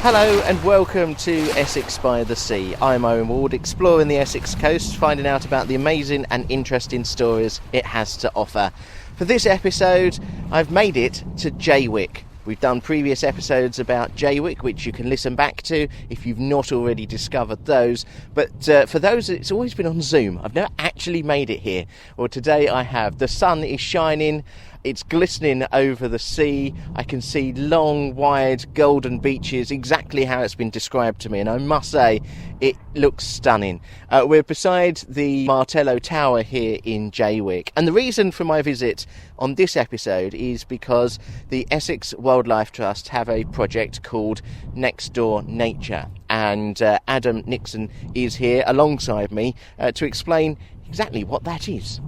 Hello and welcome to Essex by the Sea. I'm Owen Ward, exploring the Essex coast, finding out about the amazing and interesting stories it has to offer. For this episode, I've made it to Jaywick. We've done previous episodes about Jaywick, which you can listen back to if you've not already discovered those. But for those, it's always been on Zoom. I've never actually made it here. Well, today I have. The sun is shining. It's glistening over the sea. I can see long, wide, golden beaches, exactly how it's been described to me. And I must say, it looks stunning. We're beside the Martello Tower here in Jaywick. And the reason for my visit on this episode is because the Essex Wildlife Trust have a project called Nextdoor Nature. And Adam Nixon is here alongside me to explain exactly what that is.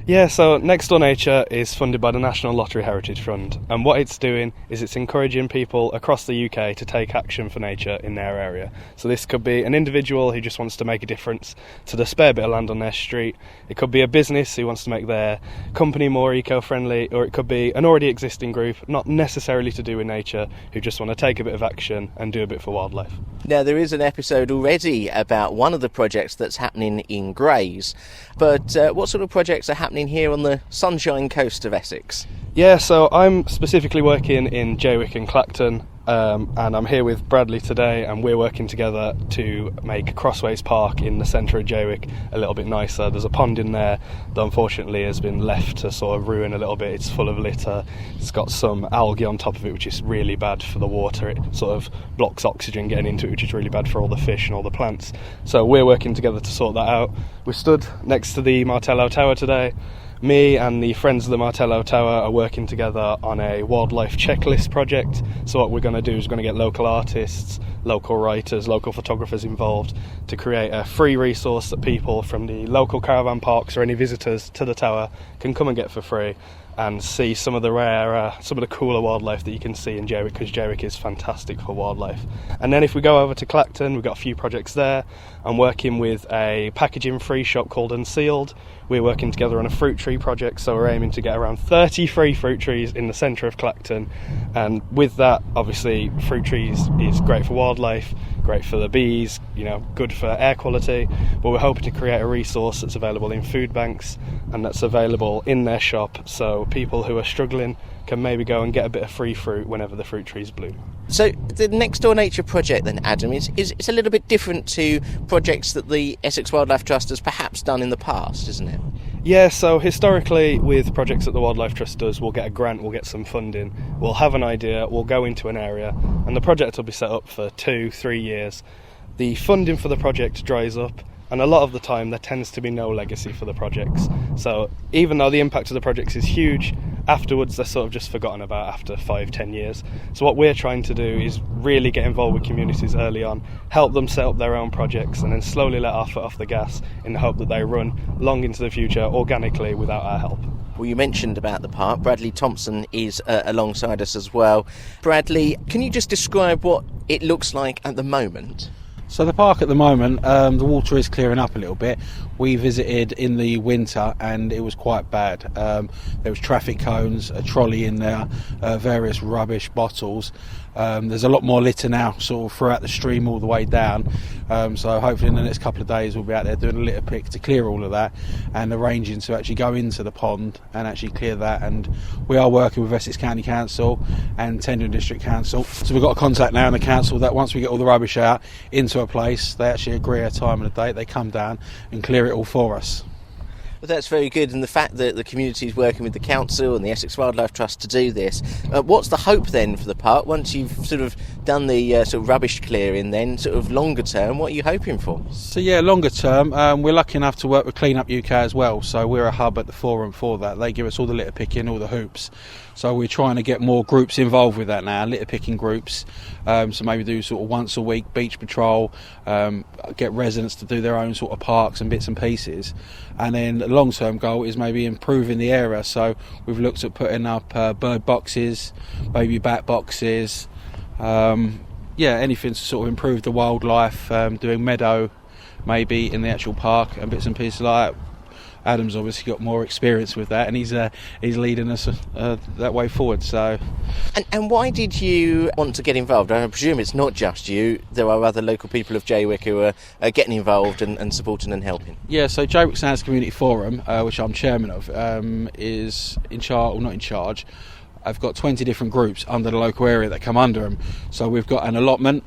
Yeah, so Nextdoor Nature is funded by the National Lottery Heritage Fund, and what it's doing is it's encouraging people across the UK to take action for nature in their area. So this could be an individual who just wants to make a difference to the spare bit of land on their street. It could be a business who wants to make their company more eco-friendly, or it could be an already existing group, not necessarily to do with nature, who just want to take a bit of action and do a bit for wildlife. Now, there is an episode already about one of the projects that's happening in Grays, but what sort of projects are happening here on the Sunshine Coast of Essex? Yeah, so I'm specifically working in Jaywick and Clacton, and I'm here with Bradley today, and we're working together to make Crossways Park in the centre of Jaywick a little bit nicer. There's a pond in there that unfortunately has been left to sort of ruin a little bit. It's full of litter, it's got some algae on top of it which is really bad for the water. It sort of blocks oxygen getting into it, which is really bad for all the fish and all the plants. So we're working together to sort that out. We're stood next to the Martello Tower today. Me and the Friends of the Martello Tower are working together on a wildlife checklist project. So what we're going to do is we're going to get local artists, local writers, local photographers involved to create a free resource that people from the local caravan parks or any visitors to the tower can come and get for free and see some of the rarer, some of the cooler wildlife that you can see in Jaywick, because Jaywick is fantastic for wildlife. And then if we go over to Clacton, we've got a few projects there. I'm working with a packaging free shop called Unsealed. We're working together on a fruit tree project, so we're aiming to get around 30 free fruit trees in the centre of Clacton. And with that, obviously, fruit trees is great for wildlife, great for the bees, good for air quality. But we're hoping to create a resource that's available in food banks and that's available in their shop, so people who are struggling can maybe go and get a bit of free fruit whenever the fruit trees bloom. So the Nextdoor Nature project then, Adam, is a little bit different to projects that the Essex Wildlife Trust has perhaps done in the past, isn't it? Yeah, so historically with projects that the Wildlife Trust does, we'll get a grant, we'll get some funding, we'll have an idea, we'll go into an area, and the project will be set up for 2-3 years. The funding for the project dries up, and a lot of the time there tends to be no legacy for the projects. So even though the impact of the projects is huge, afterwards they're sort of just forgotten about after 5-10 years. So what we're trying to do is really get involved with communities early on, help them set up their own projects, and then slowly let our foot off the gas in the hope that they run long into the future organically without our help. Well, you mentioned about the park. Bradley Thompson is alongside us as well. Bradley, can you just describe what it looks like at the moment? So the park at the moment, the water is clearing up a little bit. We visited in the winter and it was quite bad. There was traffic cones, a trolley in there, various rubbish bottles. There's a lot more litter now sort of throughout the stream all the way down. So hopefully in the next couple of days we'll be out there doing a litter pick to clear all of that and arranging to actually go into the pond and actually clear that. And we are working with Essex County Council and Tendring District Council. So we've got a contact now in the council that once we get all the rubbish out into a place, they actually agree a time and a date, they come down and clear it all for us. Well, that's very good, and the fact that the community is working with the council and the Essex Wildlife Trust to do this, what's the hope then for the park once you've sort of done the sort of rubbish clearing? Then sort of longer term, what are you hoping for? So yeah, longer term, we're lucky enough to work with Clean Up UK as well, so we're a hub at the forum for that. They give us all the litter picking, all the hoops, so we're trying to get more groups involved with that now, litter picking groups. So maybe do sort of once a week beach patrol, get residents to do their own sort of parks and bits and pieces. And then the long-term goal is maybe improving the area. So we've looked at putting up bird boxes, baby bat boxes, anything to sort of improve the wildlife, doing meadow maybe in the actual park and bits and pieces like that. Adam's obviously got more experience with that, and he's leading us that way forward. So, and why did you want to get involved? I presume it's not just you. There are other local people of Jaywick who are getting involved and supporting and helping. Yeah, so Jaywick Sands Community Forum, which I'm chairman of, is in charge, or not in charge. I've got 20 different groups under the local area that come under them. So we've got an allotment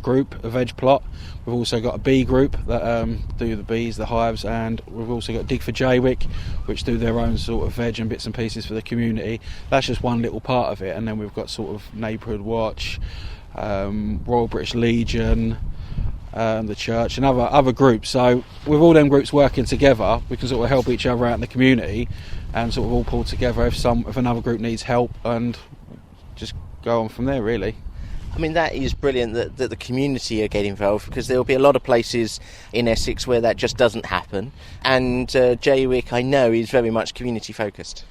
group, a veg plot. We've also got a bee group that do the bees, the hives, and we've also got Dig for Jaywick, which do their own sort of veg and bits and pieces for the community. That's just one little part of it. And then we've got sort of Neighbourhood Watch, Royal British Legion, the church and other groups. So with all them groups working together, we can sort of help each other out in the community and sort of all pull together if another group needs help, and just go on from there, really. I mean, that is brilliant that the community are getting involved, because there will be a lot of places in Essex where that just doesn't happen, and Jaywick, I know, is very much community focused.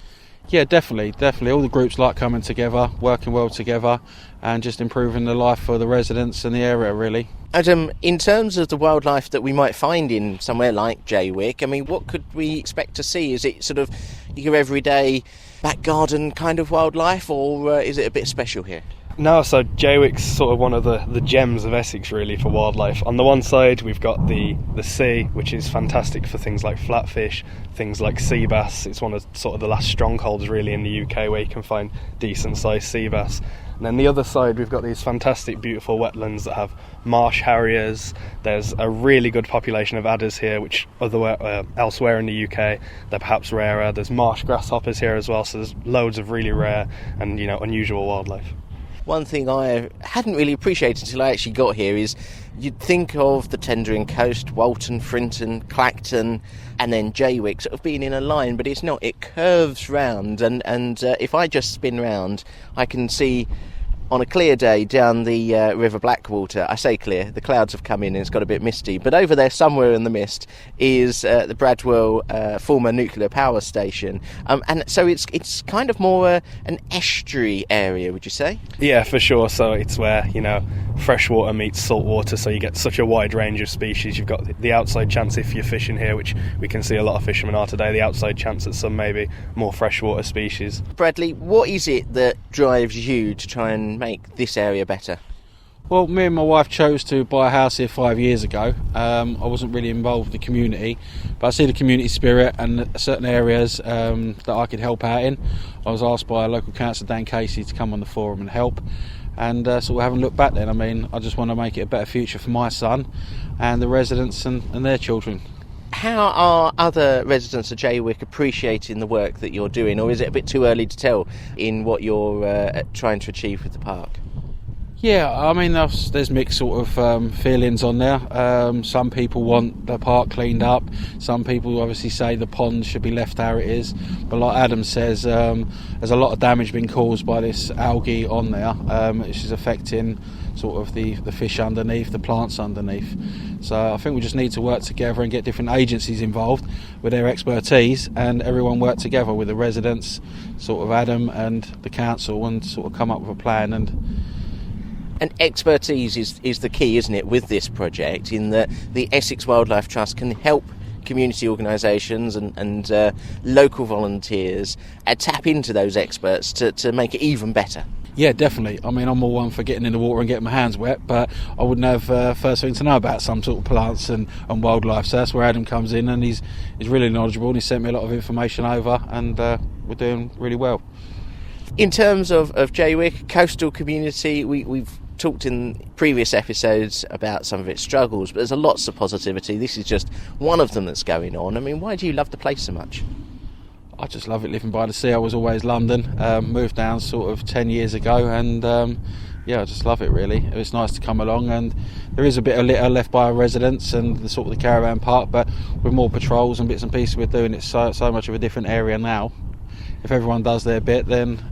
Yeah, definitely. All the groups like coming together, working well together, and just improving the life for the residents in the area, really. Adam, in terms of the wildlife that we might find in somewhere like Jaywick, I mean, what could we expect to see? Is it sort of your everyday back garden kind of wildlife, or is it a bit special here? No, so Jaywick's sort of one of the gems of Essex, really, for wildlife. On the one side, we've got the sea, which is fantastic for things like flatfish, things like sea bass. It's one of sort of the last strongholds, really, in the UK where you can find decent-sized sea bass. And then the other side, we've got these fantastic, beautiful wetlands that have marsh harriers. There's a really good population of adders here, which elsewhere in the UK, they're perhaps rarer. There's marsh grasshoppers here as well, so there's loads of really rare and, unusual wildlife. One thing I hadn't really appreciated until I actually got here is you'd think of the Tendring coast, Walton, Frinton, Clacton, and then Jaywick sort of being in a line, but it's not. It curves round, and if I just spin round, I can see on a clear day down the River Blackwater. I say clear, the clouds have come in and it's got a bit misty, but over there somewhere in the mist is the Bradwell former nuclear power station, and so it's kind of more an estuary area, would you say? Yeah, for sure. So it's where fresh water meets salt water, so you get such a wide range of species. You've got the outside chance, if you're fishing here, which we can see a lot of fishermen are today, the outside chance at some maybe more freshwater species. Bradley, what is it that drives you to try and make this area better? Well, me and my wife chose to buy a house here 5 years ago. I wasn't really involved with the community, but I see the community spirit and certain areas that I could help out in. I was asked by local councillor Dan Casey to come on the forum and help, and so we haven't looked back then. I mean, I just want to make it a better future for my son and the residents and their children. How are other residents of Jaywick appreciating the work that you're doing, or is it a bit too early to tell in what you're trying to achieve with the park? Yeah, I mean, there's mixed sort of feelings on there. Some people want the park cleaned up. Some people obviously say the pond should be left how it is. But like Adam says, there's a lot of damage being caused by this algae on there, which is affecting sort of the fish underneath, the plants underneath. So I think we just need to work together and get different agencies involved with their expertise, and everyone work together with the residents, sort of Adam and the council, and sort of come up with a plan. And expertise is the key, isn't it, with this project, in that the Essex Wildlife Trust can help community organisations and local volunteers tap into those experts to make it even better. Yeah, definitely. I mean, I'm all one for getting in the water and getting my hands wet, but I wouldn't have first thing to know about some sort of plants and wildlife. So that's where Adam comes in, and he's really knowledgeable, and he sent me a lot of information over, and we're doing really well. In terms of Jaywick, coastal community, we've talked in previous episodes about some of its struggles, but there's lots of positivity. This is just one of them that's going on. I mean, why do you love the place so much? I just love it living by the sea. I was always London, moved down sort of 10 years ago, and I just love it, really. It's nice to come along, and there is a bit of litter left by our residents and the sort of the caravan park, but with more patrols and bits and pieces we're doing, it's so much of a different area now. If everyone does their bit, then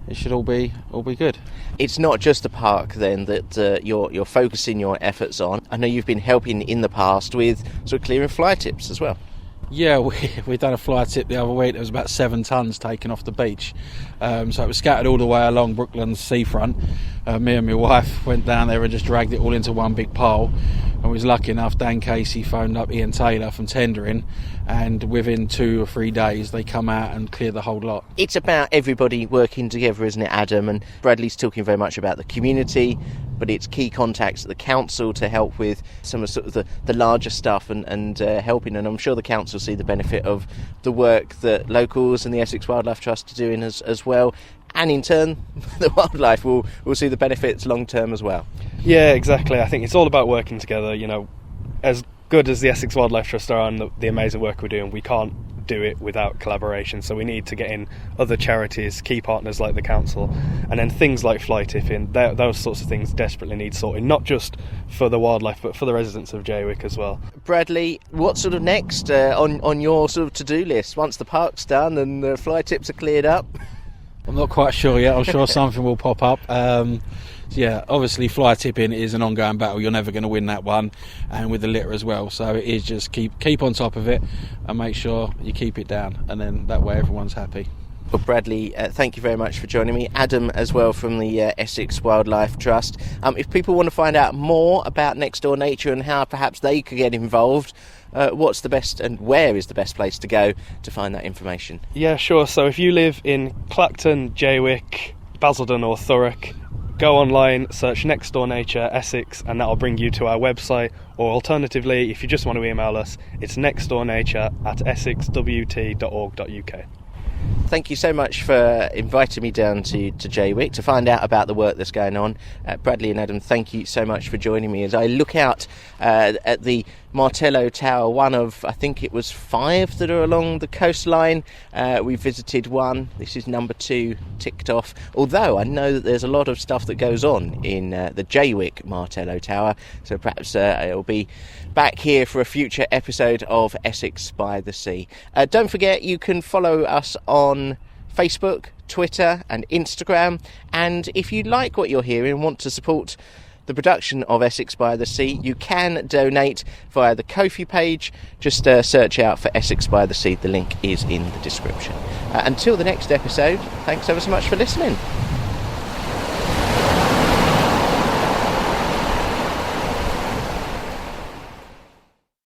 it should all be good. It's not just the park then that you're focusing your efforts on. I know you've been helping in the past with sort of clearing fly tips as well. Yeah, we've done a fly tip the other week. There was about 7 tonnes taken off the beach. So it was scattered all the way along Brooklands seafront. Me and my wife went down there and just dragged it all into one big pile, and we was lucky enough. Dan Casey phoned up Ian Taylor from Tendring, and within 2 or 3 days they come out and clear the whole lot. It's about everybody working together, isn't it, Adam? And Bradley's talking very much about the community, but it's key contacts at the council to help with some of sort of the larger stuff and helping. And I'm sure the council see the benefit of the work that locals and the Essex Wildlife Trust are doing as well. And in turn, the wildlife will see the benefits long term as well. Yeah, exactly. I think it's all about working together. You know, as good as the Essex Wildlife Trust are and the amazing work we're doing, we can't do it without collaboration. So we need to get in other charities, key partners like the council, and then things like fly tipping. Those sorts of things desperately need sorting, not just for the wildlife, but for the residents of Jaywick as well. Bradley, what's sort of next on your sort of to-do list once the park's done and the fly tips are cleared up? I'm not quite sure yet. I'm sure something will pop up. Yeah, obviously fly tipping is an ongoing battle. You're never going to win that one, and with the litter as well. So it is just keep on top of it and make sure you keep it down, and then that way everyone's happy. Well, Bradley, thank you very much for joining me. Adam as well from the Essex Wildlife Trust. If people want to find out more about Nextdoor Nature and how perhaps they could get involved, what's the best and where is the best place to go to find that information? Yeah, sure. So if you live in Clacton, Jaywick, Basildon or Thurrock, go online, search Nextdoor Nature Essex, and that'll bring you to our website. Or alternatively, if you just want to email us, it's nextdoornature@essexwt.org.uk. Thank you so much for inviting me down to Jaywick to find out about the work that's going on. Bradley and Adam, thank you so much for joining me as I look out at the Martello Tower, one of, I think it was 5 that are along the coastline. We visited one. This is number 2 ticked off, although I know that there's a lot of stuff that goes on in the Jaywick Martello Tower, so perhaps it'll be back here for a future episode of Essex by the Sea. Don't forget, you can follow us on Facebook, Twitter and Instagram, and if you like what you're hearing and want to support the production of Essex by the Sea, you can donate via the Ko-fi page. Just search out for Essex by the Sea. The link is in the description. Until the next episode, thanks ever so much for listening.